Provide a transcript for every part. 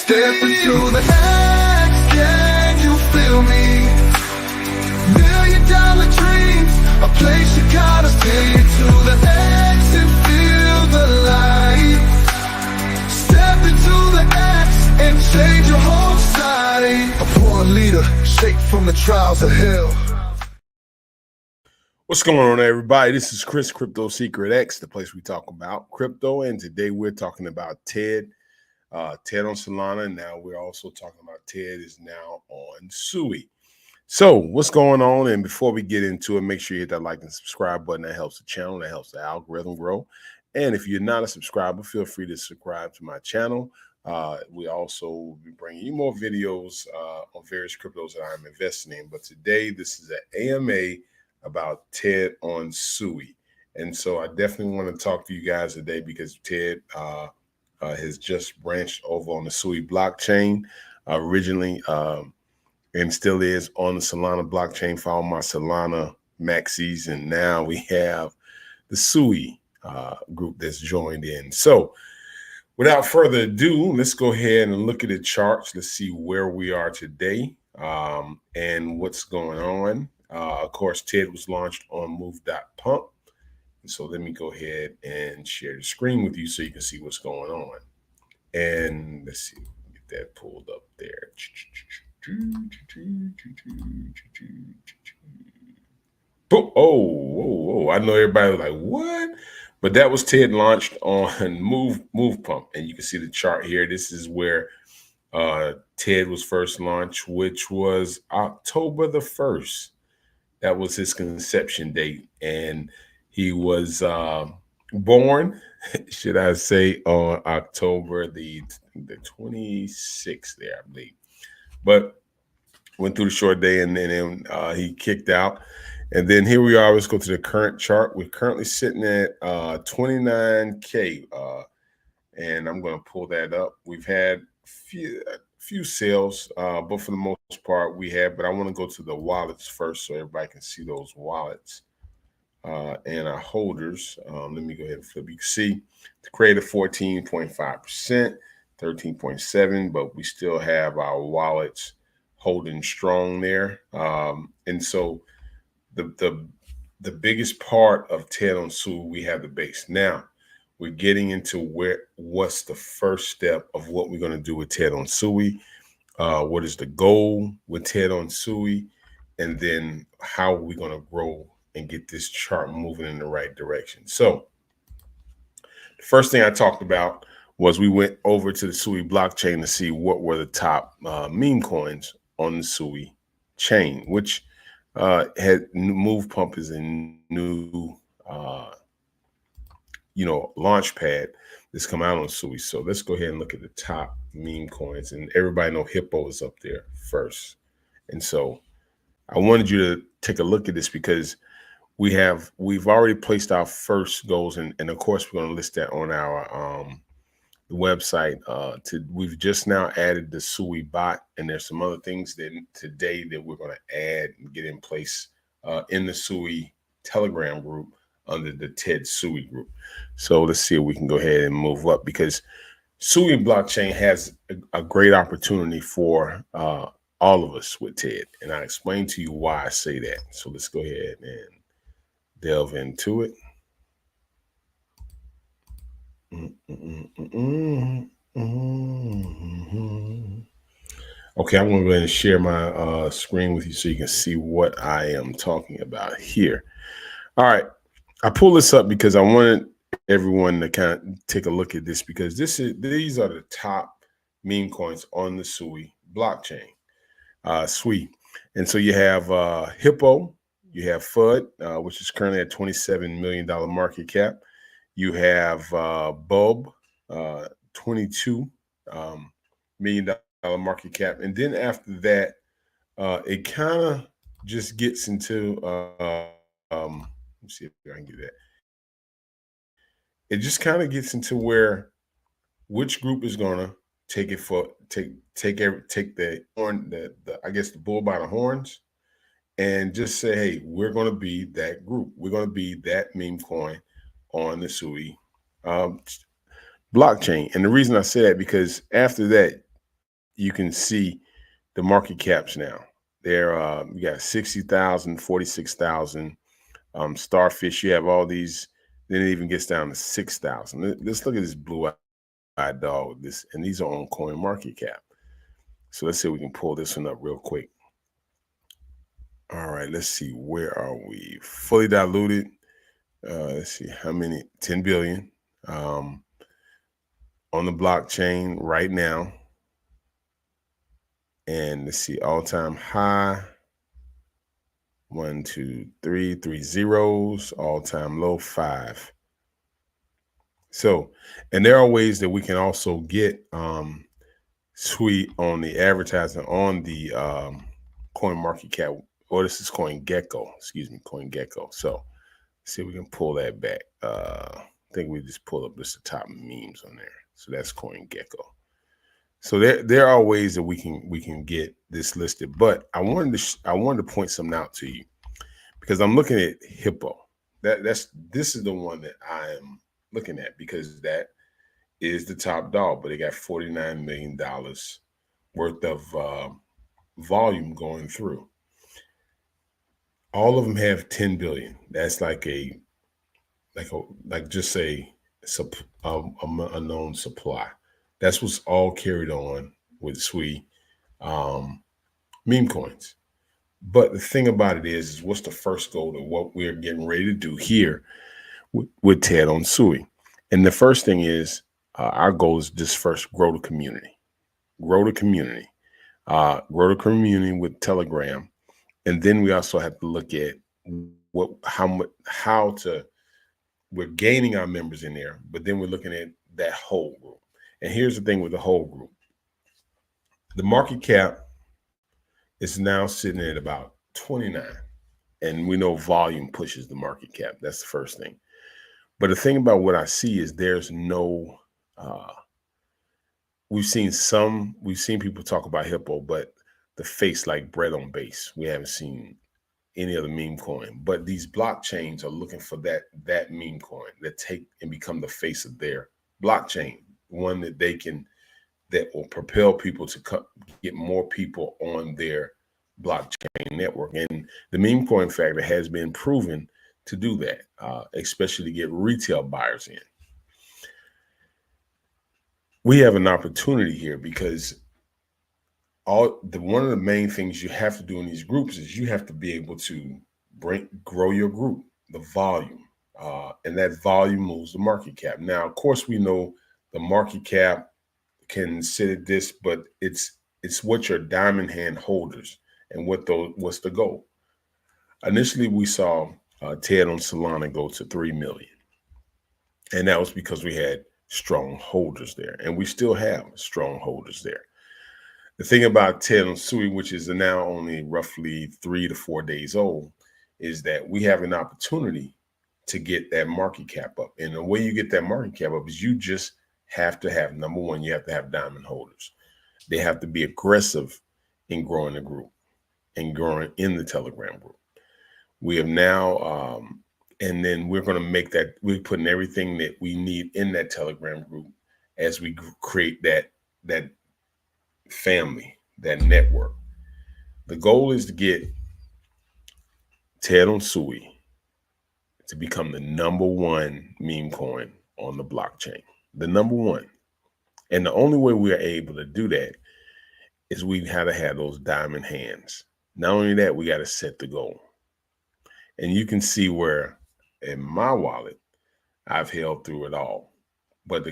Step into the X, can you feel me? $1,000,000 dreams, a place you gotta stay to the X and feel the light. Step into the X and change your whole society. A born leader, shaped from the trials of hell. What's going on, everybody? This is Chris, Crypto Secret X, the place we talk about crypto. And today we're talking about TED. TED on Solana. Now we're also talking about TED is now on Sui. So what's going on? And before we get into it, make sure you hit that like and subscribe button. That helps the channel. That helps the algorithm grow. And if you're not a subscriber, feel free to subscribe to my channel. We also will be bringing you more videos on various cryptos that I'm investing in. But today, this is an AMA about TED on Sui. And so I definitely want to talk to you guys today because TED has just branched over on the Sui blockchain originally and still is on the Solana blockchain. Follow my Solana maxis, and now we have the Sui group that's joined in. So without further ado, let's go ahead and look at the charts. Let's see where we are today and what's going on. Of course, TED was launched on move.pump. So let me go ahead and share the screen with you so you can see what's going on. And let's see, get that pulled up there. Oh, I know everybody was like, what? But that was TED launched on Move Pump. And you can see the chart here. This is where TED was first launched, which was October the 1st. That was his conception date. And he was born, should I say, on October the 26th there, I believe. But went through the short day and then he kicked out. And then here we are. Let's go to the current chart. We're currently sitting at 29K. And I'm going to pull that up. We've had a few sales, but for the most part we have. But I want to go to the wallets first so everybody can see those wallets. And our holders, let me go ahead and flip. You can see the creator 14.5%, 13.7, but we still have our wallets holding strong there. And so the biggest part of TED on Sui, we have the base. Now we're getting into what's the first step of what we're going to do with TED on Sui. What is the goal with TED on Sui? And then how are we going to grow and get this chart moving in the right direction. So the first thing I talked about was we went over to the Sui blockchain to see what were the top meme coins on the Sui chain, which had Move Pump is a new, launch pad that's come out on Sui. So let's go ahead and look at the top meme coins, and everybody know Hippo is up there first. And so I wanted you to take a look at this because we've already placed our first goals, and of course we're going to list that on our website. We've just now added the Sui bot, and there's some other things that today that we're going to add and get in place in the Sui Telegram group under the TED Sui group. So let's see if we can go ahead and move up, because Sui blockchain has a great opportunity for all of us with TED, and I'll explain to you why I say that. So let's go ahead and delve into it. Okay, I'm going to go ahead and share my screen with you so you can see what I am talking about here. All right, I pulled this up because I wanted everyone to kind of take a look at this, because these are the top meme coins on the Sui blockchain, Sui. And so you have Hippo, you have FUD, which is currently at $27 million market cap. You have Bulb, $22 million market cap. And then after that, it kind of just gets into, let's see if I can get that. It just kind of gets into where which group is going to take the horn, I guess the bull by the horns, and just say, hey, we're going to be that group. We're going to be that meme coin on the Sui blockchain. And the reason I say that, because after that, you can see the market caps now. They're you got 60,000, 46,000. Starfish, you have all these. Then it even gets down to 6,000. Let's look at this blue-eyed dog. This, and these are on Coin Market Cap. So let's see if we can pull this one up real quick. All right, let's see. Where are we? Fully diluted. Let's see how many. 10 billion on the blockchain right now. And let's see, all-time high. 1, 2, 3, 3 zeros. All-time low, 5. So, and there are ways that we can also get Sui on the advertising on the Coin Market Cap, or this is CoinGecko, excuse me, CoinGecko. So see if we can pull that back. I think we just pull up just the top memes on there. So that's CoinGecko. So there are ways that we can get this listed, but I wanted to point something out to you, because I'm looking at Hippo. This is the one that I am looking at, because that is the top dog, but it got $49 million worth of volume going through. All of them have 10 billion. That's like just a known supply. That's what's all carried on with Sui meme coins. But the thing about it is what's the first goal to what we're getting ready to do here with Ted on Sui. And the first thing is our goal is just first grow the community. Grow the community. Grow the community with Telegram. And then we also have to look at we're gaining our members in there, but then we're looking at that whole group. And here's the thing with the whole group. The market cap is now sitting at about 29. And we know volume pushes the market cap. That's the first thing. But the thing about what I see is there's no, we've seen people talk about Hippo, but the face like bread on base. We haven't seen any other meme coin. But these blockchains are looking for that meme coin that take and become the face of their blockchain, one that will propel people to get more people on their blockchain network. And the meme coin factor has been proven to do that, especially to get retail buyers in. We have an opportunity here, because one of the main things you have to do in these groups is you have to be able to grow your group, the volume, and that volume moves the market cap. Now, of course, we know the market cap can sit at this, but it's what your diamond hand holders and what's the goal. Initially, we saw Ted on Solana go to 3 million, and that was because we had strong holders there, and we still have strong holders there. The thing about Ted on Sui, which is now only roughly 3 to 4 days old, is that we have an opportunity to get that market cap up. And the way you get that market cap up is you just have to have, number one, you have to have diamond holders. They have to be aggressive in growing the group and growing in the Telegram group. We have now, and then we're going to make that, we're putting everything that we need in that Telegram group as we create that family, that network. The goal is to get Ted on Sui to become the #1 meme coin on the blockchain, the #1. And the only way we are able to do that is we have to have those diamond hands. Not only that, we got to set the goal. And you can see where in my wallet, I've held through it all, but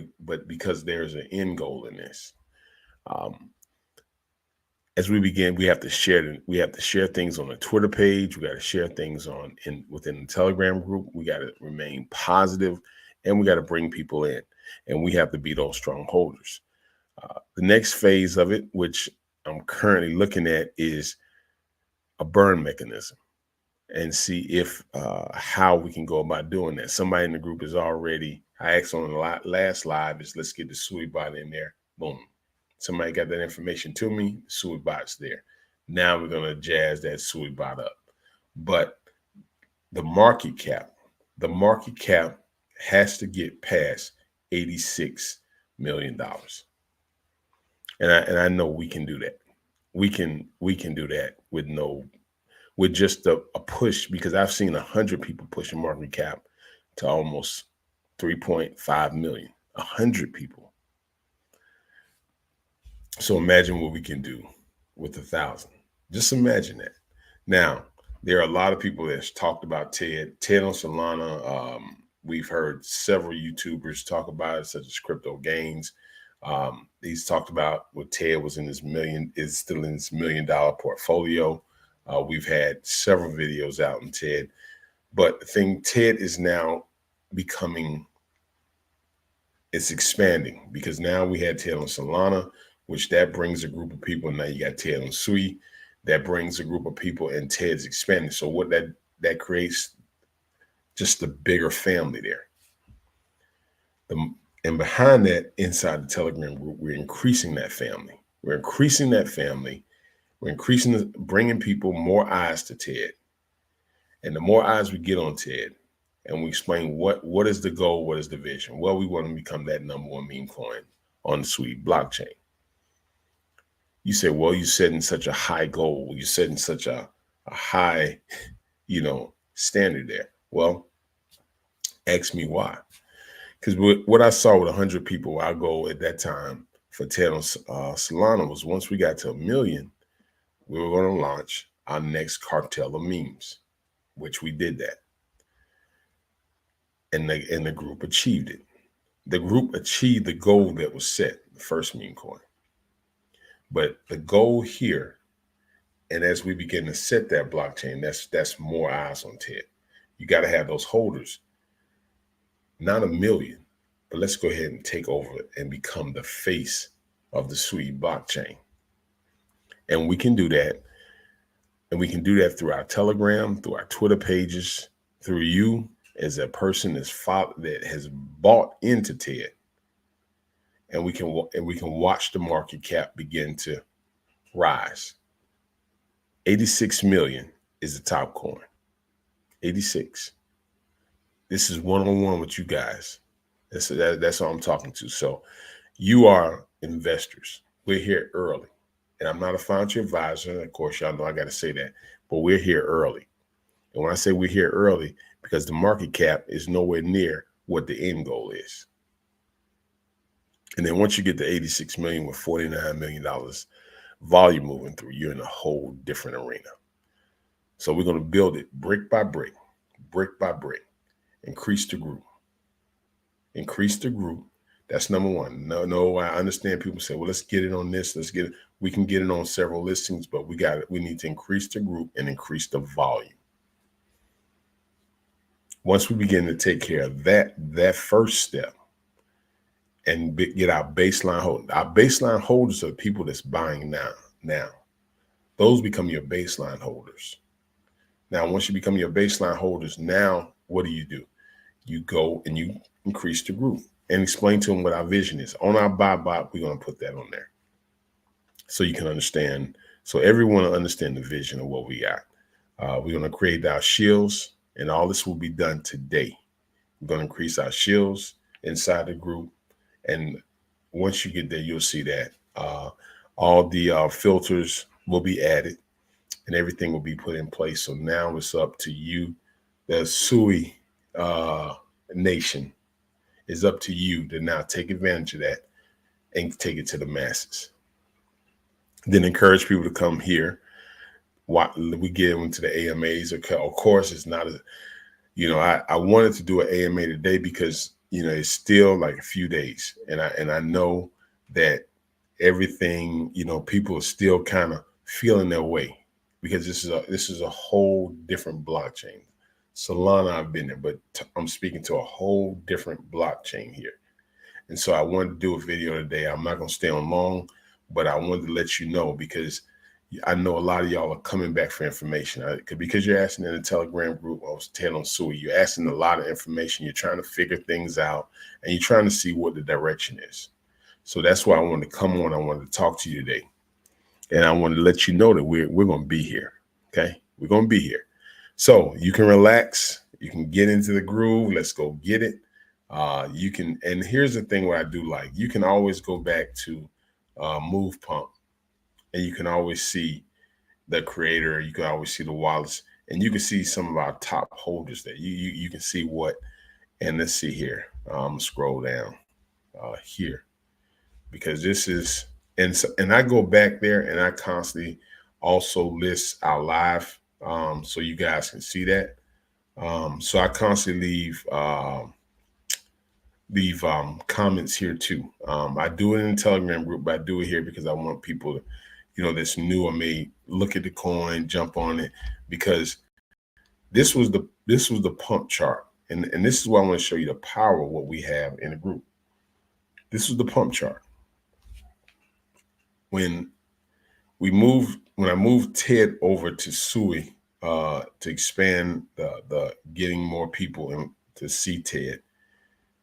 because there's an end goal in this. As we begin, we have to share things on the Twitter page. We got to share things within the Telegram group. We got to remain positive, and we got to bring people in, and we have to be those strong holders. The next phase of it, which I'm currently looking at, is a burn mechanism, and see if how we can go about doing that. Somebody in the group is already, I asked on the last live, is let's get the Sui bot in there. Boom. Somebody got that information to me, Sui bot's there. Now we're going to jazz that Sui bot up. But the market cap has to get past $86 million. And I know we can do that. We can do that with just a push, because I've seen 100 people pushing market cap to almost 3.5 million. 100 people. So imagine what we can do with 1,000. Just imagine that. Now, there are a lot of people that's talked about Ted on Solana. We've heard several YouTubers talk about it, such as Crypto Gains. He's talked about what Ted was in his is still in his $1 million portfolio. We've had several videos out on Ted, but the thing, Ted is now becoming, it's expanding, because now we had Ted on Solana, which that brings a group of people. Now you got Ted on Sui, that brings a group of people, and Ted's expanding. So what that creates, just a bigger family there. And behind that, inside the Telegram group, we're increasing that family. We're increasing that family. We're increasing, bringing people, more eyes to Ted. And the more eyes we get on Ted, and we explain what is the goal, what is the vision. Well, we want to become that #1 meme coin on the Sui blockchain. You say, well, you're setting such a high goal. You're setting such a high, standard there. Well, ask me why. Because what I saw with 100 people, our goal at that time for Ted on Solana was, once we got to 1 million, we were going to launch our next cartel of memes, which we did that. And the group achieved it. The group achieved the goal that was set, the first meme coin. But the goal here, and as we begin to set that blockchain, that's more eyes on Ted. You got to have those holders. Not 1 million, but let's go ahead and take over and become the face of the Sui blockchain. And we can do that. And we can do that through our Telegram, through our Twitter pages, through you as a person that has bought into Ted. And we can watch the market cap begin to rise. 86 million is the top coin. 86. This is one-on-one with you guys. That's all I'm talking to. So you are investors. We're here early. And I'm not a financial advisor. Of course, y'all know I got to say that. But we're here early. And when I say we're here early, because the market cap is nowhere near what the end goal is. And then once you get to 86 million with $49 million volume moving through, you're in a whole different arena. So we're going to build it brick by brick by brick. Increase the group. Increase the group. That's #1. No, I understand people say, well, let's get it on this. Let's get it. We can get it on several listings, but we need to increase the group and increase the volume. Once we begin to take care of that first step and get our baseline holders are people that's buying now. Those become your baseline holders. Now, once you become your baseline holders, now what do? You go and you increase the group and explain to them what our vision is. On our buy bot, we're going to put that on there so you can understand. So everyone will understand the vision of what we got. We're going to create our shields, and all this will be done today. We're going to increase our shields inside the group. And once you get there, you'll see that all the filters will be added and everything will be put in place. So now it's up to you, the Sui nation. It's up to you to now take advantage of that and take it to the masses. Then encourage people to come here. We get them into the AMAs. Of course, it's not I wanted to do an AMA today because it's still like a few days, and I know that everything, people are still kind of feeling their way, because this is a whole different blockchain. Solana, I've been there, but I'm speaking to a whole different blockchain here. And so I wanted to do a video today. I'm not going to stay on long, but I wanted to let you know, because I know a lot of y'all are coming back for information. Because you're asking in the Telegram group, I was telling Sui, you're asking a lot of information. You're trying to figure things out, and you're trying to see what the direction is. So that's why I wanted to come on. I wanted to talk to you today. And I wanted to let you know that we're going to be here. Okay? We're going to be here. So you can relax. You can get into the groove. Let's go get it. You can, and here's the thing what I do like. You can always go back to Move Pump, and you can always see the creator. You can always see the wallets, and you can see some of our top holders there. You can see what. And let's see here. Scroll down here because this is and I go back there and I constantly also list our live so you guys can see that. So I constantly leave comments here too. I do it in the Telegram group, but I do it here because I want people to, that's new or may look at the coin, jump on it, because this was the pump chart. And this is why I want to show you the power of what we have in the group. This is the pump chart. When I moved Ted over to Sui to expand the getting more people in to see Ted,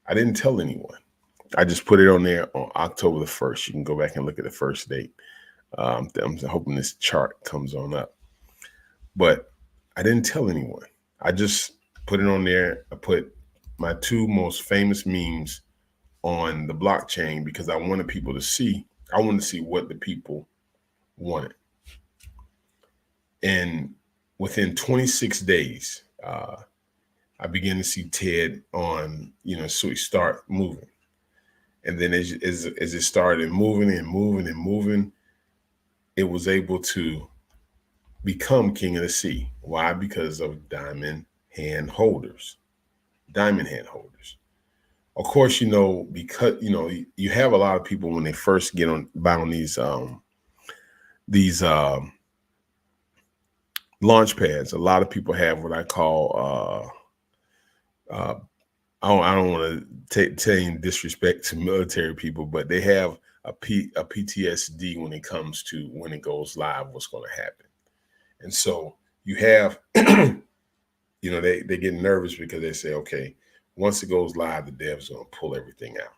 I didn't tell anyone. I just put it on there on October the 1st. You can go back and look at the first date. I'm hoping this chart comes on up. But I didn't tell anyone. I just put it on there. I put my two most famous memes on the blockchain because I wanted people to see. I wanted to see what the people wanted. And within 26 days, I began to see Ted on, so he start moving. And then as it started moving and moving and moving, it was able to become King of the Sea. Why? Because of diamond hand holders. Diamond hand holders. Of course, because you have a lot of people when they first buy on these launch pads. A lot of people have what I call I don't want to tell you in disrespect to military people, but they have a PTSD when it comes to when it goes live, what's going to happen. And so you have, they get nervous because they say, okay, once it goes live, the dev's going to pull everything out.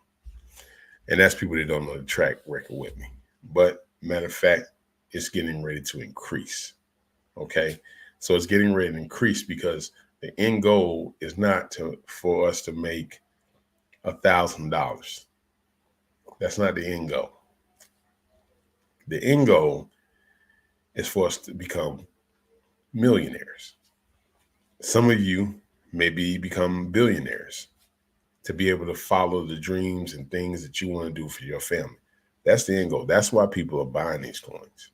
And that's people that don't know the track record with me. But matter of fact, it's getting ready to increase. Okay. So it's getting ready to increase because the end goal is not for us to make $1,000. That's not the end goal. The end goal is for us to become millionaires. Some of you maybe become billionaires to be able to follow the dreams and things that you want to do for your family. That's the end goal. That's why people are buying these coins.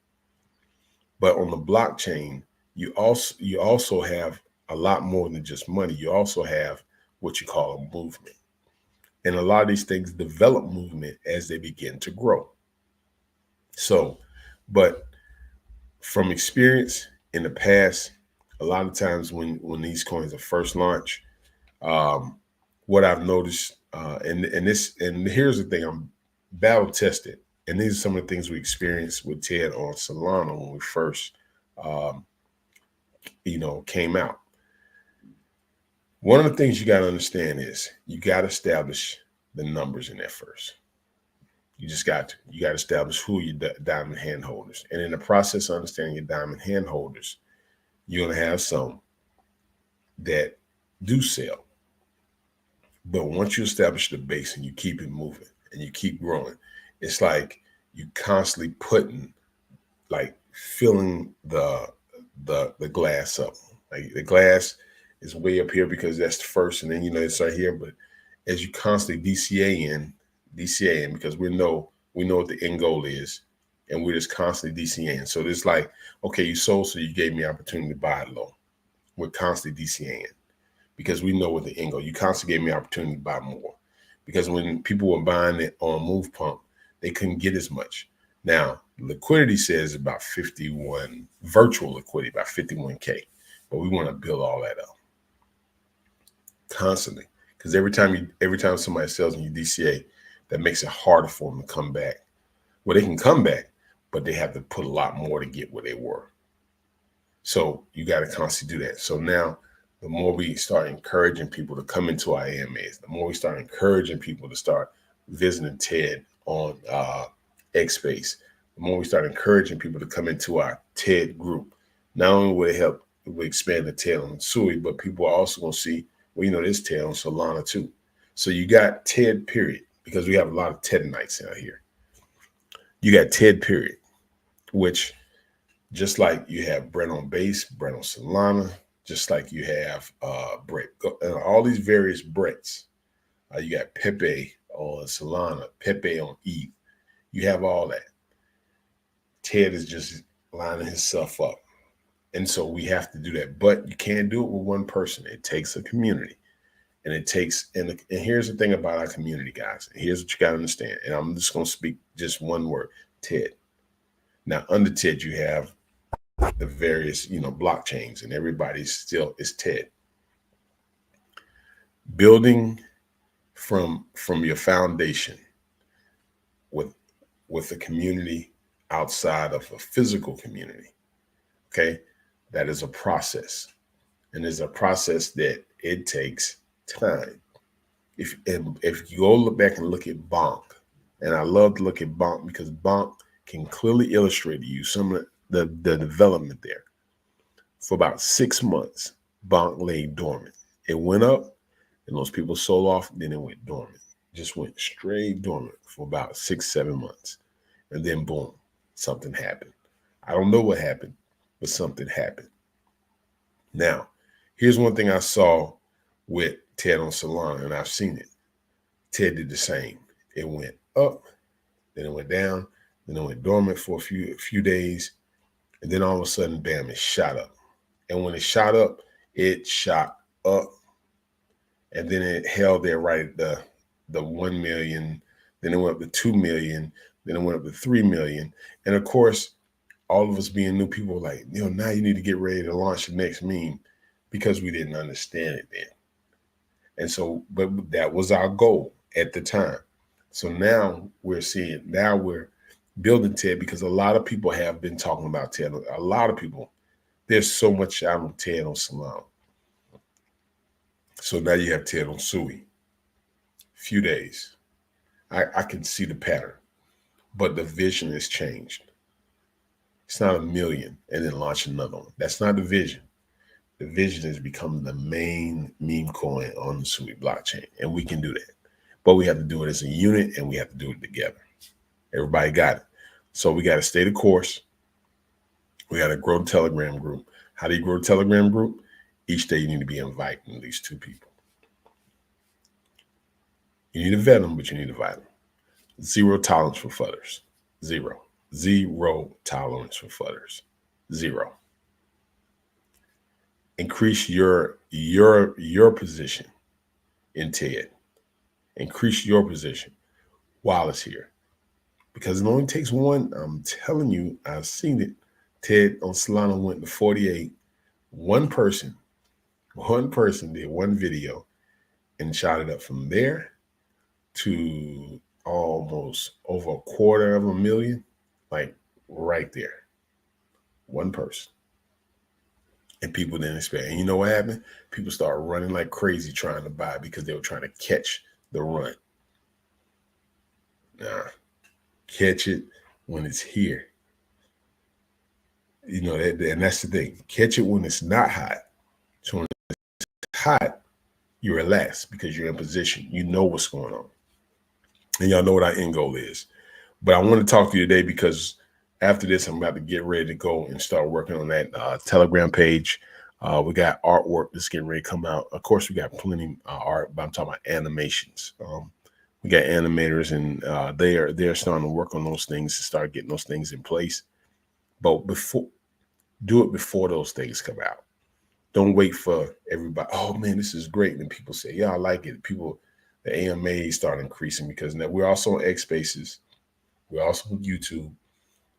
But on the blockchain, you also have a lot more than just money. You also have what you call a movement. And a lot of these things develop movement as they begin to grow. So, but from experience in the past, a lot of times when these coins are first launched, what I've noticed, and here's the thing, I'm battle tested, and these are some of the things we experienced with Ted on Solana when we first, came out. One of the things you got to understand is you got to establish the numbers in there first. You got to establish who your diamond hand holders. And in the process of understanding your diamond hand holders, you're going to have some that do sell. But once you establish the base and you keep it moving and you keep growing, it's like you constantly filling the glass up. Like the glass is way up here because that's the first, and then it's right here. But as you constantly DCA in, because we know what the end goal is, and we're just constantly DCAing. So it's like, okay, you sold, so you gave me an opportunity to buy it low. We're constantly DCAing because we know what the end goal. You constantly gave me an opportunity to buy more, because when people were buying it on Move Pump, they couldn't get as much. Now liquidity says about 51 virtual liquidity, about 51K, but we want to build all that up constantly, because every time somebody sells and you DCA, that makes it harder for them to come back. Well, they can come back, but they have to put a lot more to get where they were. So you got to constantly do that. So now, the more we start encouraging people to come into our AMAs, the more we start encouraging people to start visiting TED on XSpace, the more we start encouraging people to come into our TED group. Not only will it help expand the TED on Sui, but people are also going to see, there's TED on Solana too. So you got TED period, because we have a lot of TED nights out here. You got Ted Period, which just like you have Brett on bass, Brett on Solana, just like you have Brett, all these various Bretts. You got Pepe on Solana, Pepe on ETH. You have all that. Ted is just lining himself up. And so we have to do that. But you can't do it with one person. It takes a community. And it takes, and here's the thing about our community, guys. Here's what you got to understand. And I'm just going to speak just one word, Ted. Now, under Ted, you have the various, blockchains, and everybody's still is Ted. Building from your foundation with a community outside of a physical community. Okay, that is a process, and it's a process that it takes time. If you go look back and look at Bonk, and I love to look at Bonk because Bonk can clearly illustrate to you some of the development there. For about 6 months, Bonk lay dormant. It went up, and those people sold off, then it went dormant. Just went straight dormant for about 6-7 months. And then boom, something happened. I don't know what happened, but something happened. Now, here's one thing I saw with Ted on Solana, and I've seen it. Ted did the same. It went up, then it went down, then it went dormant for a few days, and then all of a sudden, bam, it shot up. And when it shot up, and then it held there right at the 1 million, then it went up to 2 million, then it went up to 3 million. And of course, all of us being new people were like, now you need to get ready to launch the next meme, because we didn't understand it then. And so, but that was our goal at the time. So now we're building Ted, because a lot of people have been talking about Ted. A lot of people, there's so much out on Ted on Solana. So now you have Ted on Sui. Few days. I can see the pattern, but the vision has changed. It's not 1 million and then launch another one. That's not the vision. The vision is becoming the main meme coin on the Sui blockchain, and we can do that. But we have to do it as a unit, and we have to do it together. Everybody got it. So we got to stay the course. We got to grow the Telegram group. How do you grow the Telegram group? Each day you need to be inviting at least 2 people. You need to vet them, but you need to invite them. Zero tolerance for fudders. Zero tolerance for fudders. Zero. Increase your position in TED. Increase your position while it's here. Because it only takes one. I'm telling you, I've seen it. TED on Solana went to 48. One person did one video and shot it up from there to almost over 250,000, like right there. One person. And people didn't expect. And you know what happened? People started running like crazy trying to buy because they were trying to catch the run. Nah, catch it when it's here. And that's the thing. Catch it when it's not hot. So when it's hot, you relax because you're in position. You know what's going on. And y'all know what our end goal is. But I want to talk to you today because after this, I'm about to get ready to go and start working on that Telegram page. We got artwork that's getting ready to come out. Of course, we got plenty of art, but I'm talking about animations. We got animators, and they're starting to work on those things to start getting those things in place. But do it before those things come out. Don't wait for everybody. Oh man, this is great. And people say, yeah, I like it. The AMAs start increasing because now we're also on X Spaces. We're also on YouTube.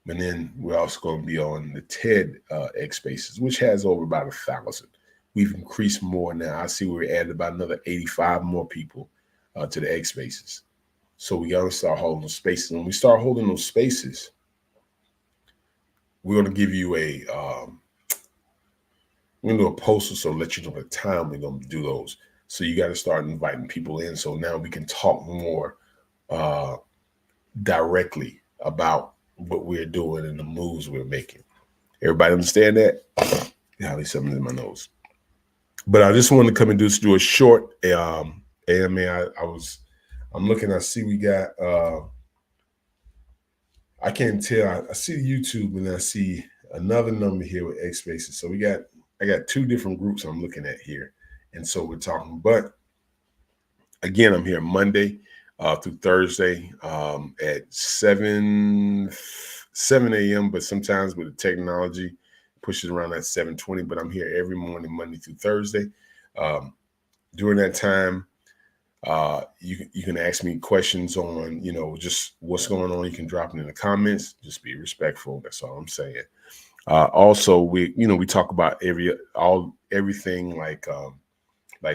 And then we're also going to be on the TED X Spaces, which has over about 1,000. We've increased more now. I see we're added about another 85 more people to the X Spaces. So we got to start holding those spaces. When we start holding those spaces, we're going to give you we're going to do a post so let you know the time we're going to do those. So you got to start inviting people in. So now we can talk more directly about what we're doing and the moves we're making. Everybody understand that? Yeah, at least something in my nose. But I just wanted to come and do a short AMA. I'm looking, I see we got I can't tell. I see YouTube and I see another number here with X spaces. So I got two different groups I'm looking at here. And so we're talking, but again, I'm here Monday through Thursday at 7 a.m. But sometimes with the technology, pushes around at 7:20. But I'm here every morning, Monday through Thursday. During that time, you can ask me questions on, just what's going on. You can drop it in the comments. Just be respectful. That's all I'm saying. Also, we talk about everything like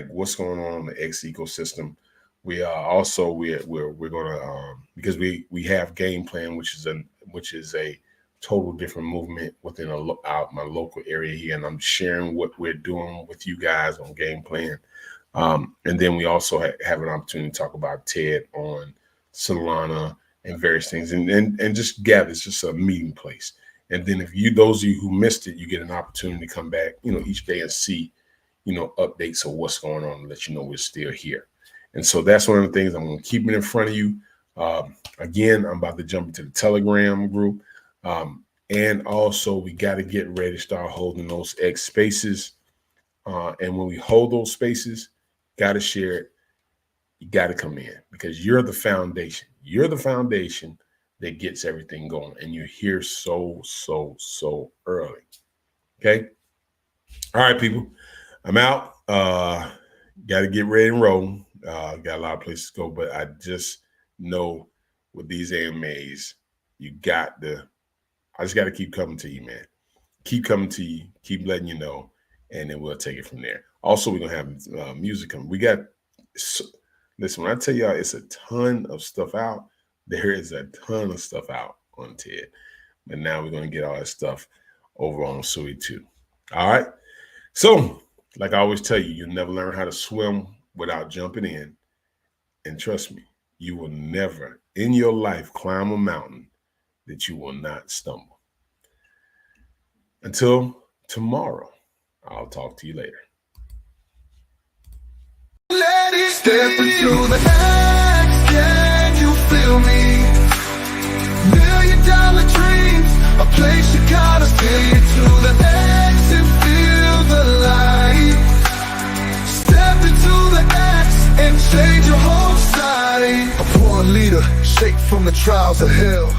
what's going on in the X ecosystem. We also we're gonna because we have Game Plan, which is a total different movement within my local area here, and I'm sharing what we're doing with you guys on Game Plan. And then we also have an opportunity to talk about TED on Solana and various things, and just gather. It's just a meeting place. And then those of you who missed it, you get an opportunity to come back, each day and see, updates of what's going on and let you know we're still here. And so that's one of the things I'm going to keep it in front of you. Again, I'm about to jump into the Telegram group. And also we got to get ready to start holding those X spaces. And when we hold those spaces, got to share it. You got to come in because you're the foundation. You're the foundation that gets everything going. And you're here so early. Okay. All right, people. I'm out. Got to get ready and roll. Got a lot of places to go, but I just know with these AMAs, I just got to keep coming to you, man. Keep coming to you. Keep letting you know. And then we'll take it from there. Also, we're going to have music coming. Listen, when I tell y'all it's a ton of stuff out, there is a ton of stuff out on TED. But now we're going to get all that stuff over on Sui too. All right. So, like I always tell you, you'll never learn how to swim without jumping in. And trust me, you will never in your life climb a mountain that you will not stumble. Until tomorrow. I'll talk to you later. Let it step into the X, can you feel me? $1 million dreams, a place you gotta stay into the X and feel the light. Step into the X and change your whole side. A born leader, shaped from the trials of hell.